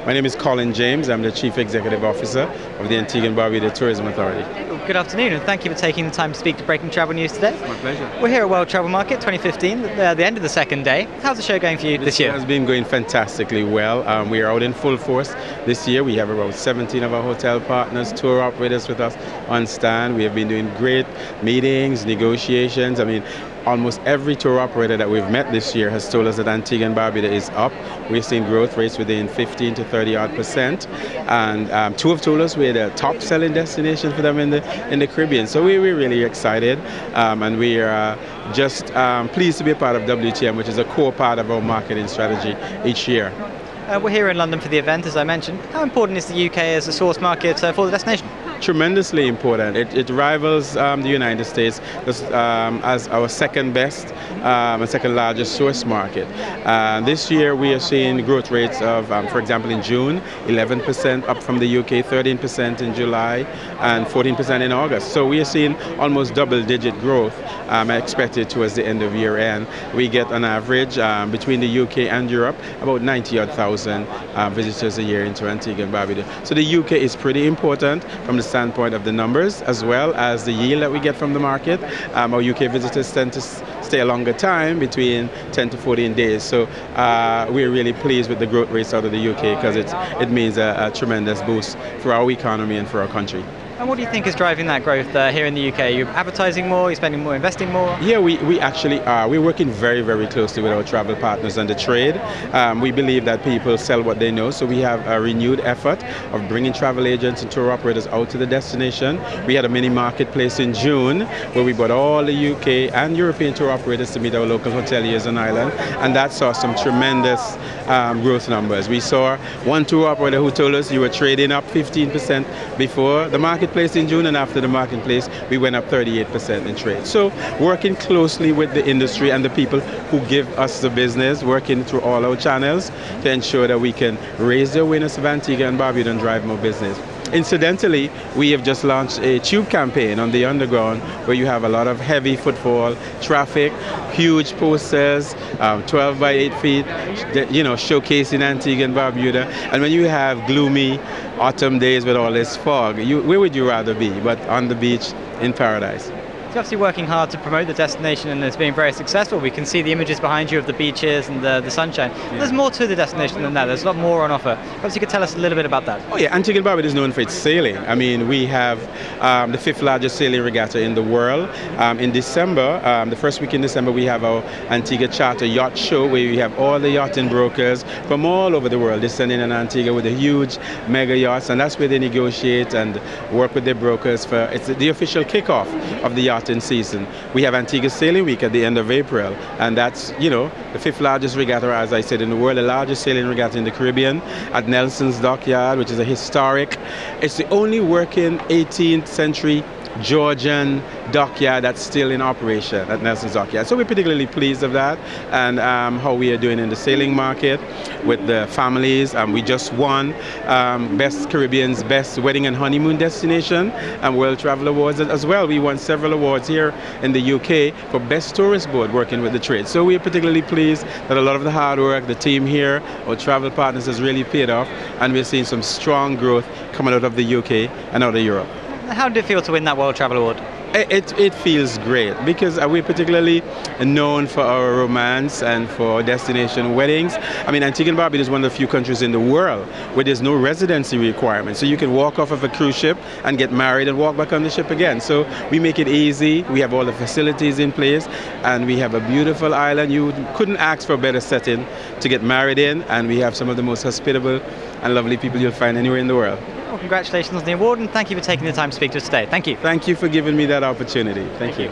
My name is Colin James. I'm the Chief Executive Officer of the Antigua and Barbuda Tourism Authority. Good afternoon, and thank you for taking the time to speak to Breaking Travel News today. My pleasure. We're here at World Travel Market 2015, the end of the second day. How's the show going for you this year? It has been going fantastically well. We are out in full force this year. We have about 17 of our hotel partners, tour operators with us on stand. We have been doing great meetings, negotiations. Almost every tour operator that we've met this year has told us that Antigua and Barbuda is up. We're seeing growth rates within 15 to 30% and two have told us we're the top selling destination for them in the Caribbean. So we're really excited and we are just pleased to be a part of WTM, which is a core part of our marketing strategy each year. We're here in London for the event, as I mentioned. How important is the UK as a source market for the destination? Tremendously important. It rivals the United States as our second best and second largest source market. This year we are seeing growth rates of, for example, in June, 11% up from the UK, 13% in July, and 14% in August. So we are seeing almost double-digit growth expected towards the end of year end. We get on average between the UK and Europe about 90,000 visitors a year into Antigua and Barbuda. So the UK is pretty important from the standpoint of the numbers as well as the yield that we get from the market. Our UK visitors tend to stay a longer time, between 10 to 14 days. So we're really pleased with the growth rates out of the UK because it means a tremendous boost for our economy and for our country. And what do you think is driving that growth here in the UK? Are you advertising more, you're spending more, investing more? Yeah, we actually are. We're working very, very closely with our travel partners and the trade. We believe that people sell what they know, so we have a renewed effort of bringing travel agents and tour operators out to the destination. We had a mini marketplace in June where we brought all the UK and European tour operators to meet our local hoteliers on island, and that saw some tremendous growth numbers. We saw one tour operator who told us you were trading up 15% before the marketplace in June, and after the marketplace we went up 38% in trade. So working closely with the industry and the people who give us the business, working through all our channels to ensure that we can raise the awareness of Antigua and Barbuda and drive more business. Incidentally, we have just launched a tube campaign on the underground where you have a lot of heavy footfall traffic, huge posters, 12 by 8 feet, showcasing Antigua and Barbuda. And when you have gloomy autumn days with all this fog, where would you rather be but on the beach in paradise? You're obviously working hard to promote the destination and it's been very successful. We can see the images behind you of the beaches and the sunshine. Yeah. There's more to the destination than that. There's a lot more on offer. Perhaps you could tell us a little bit about that. Oh yeah, Antigua and Barbuda is known for its sailing. We have the 5th largest sailing regatta in the world. In December, the first week in December, we have our Antigua Charter Yacht Show where we have all the yachting brokers from all over the world descending in Antigua with the huge mega yachts, and that's where they negotiate and work with their brokers it's the official kickoff of the yacht season. We have Antigua Sailing Week at the end of April, and that's the 5th largest regatta, as I said, in the world, the largest sailing regatta in the Caribbean at Nelson's Dockyard, which is a historic. It's the only working 18th century Georgian dockyard that's still in operation at Nelson's Dockyard. So we're particularly pleased of that and how we are doing in the sailing market with the families. We just won Best Caribbean's Best Wedding and Honeymoon Destination and World Travel Awards as well. We won several awards here in the UK for Best Tourist Board working with the trade. So we're particularly pleased that a lot of the hard work, the team here, our travel partners has really paid off, and we're seeing some strong growth coming out of the UK and out of Europe. How did it feel to win that World Travel Award? It feels great because we're particularly known for our romance and for destination weddings. Antigua and Barbuda is one of the few countries in the world where there's no residency requirement. So you can walk off of a cruise ship and get married and walk back on the ship again. So we make it easy. We have all the facilities in place and we have a beautiful island. You couldn't ask for a better setting to get married in, and we have some of the most hospitable and lovely people you'll find anywhere in the world. Well, congratulations on the award, and thank you for taking the time to speak to us today. Thank you. Thank you for giving me that opportunity. Thank you.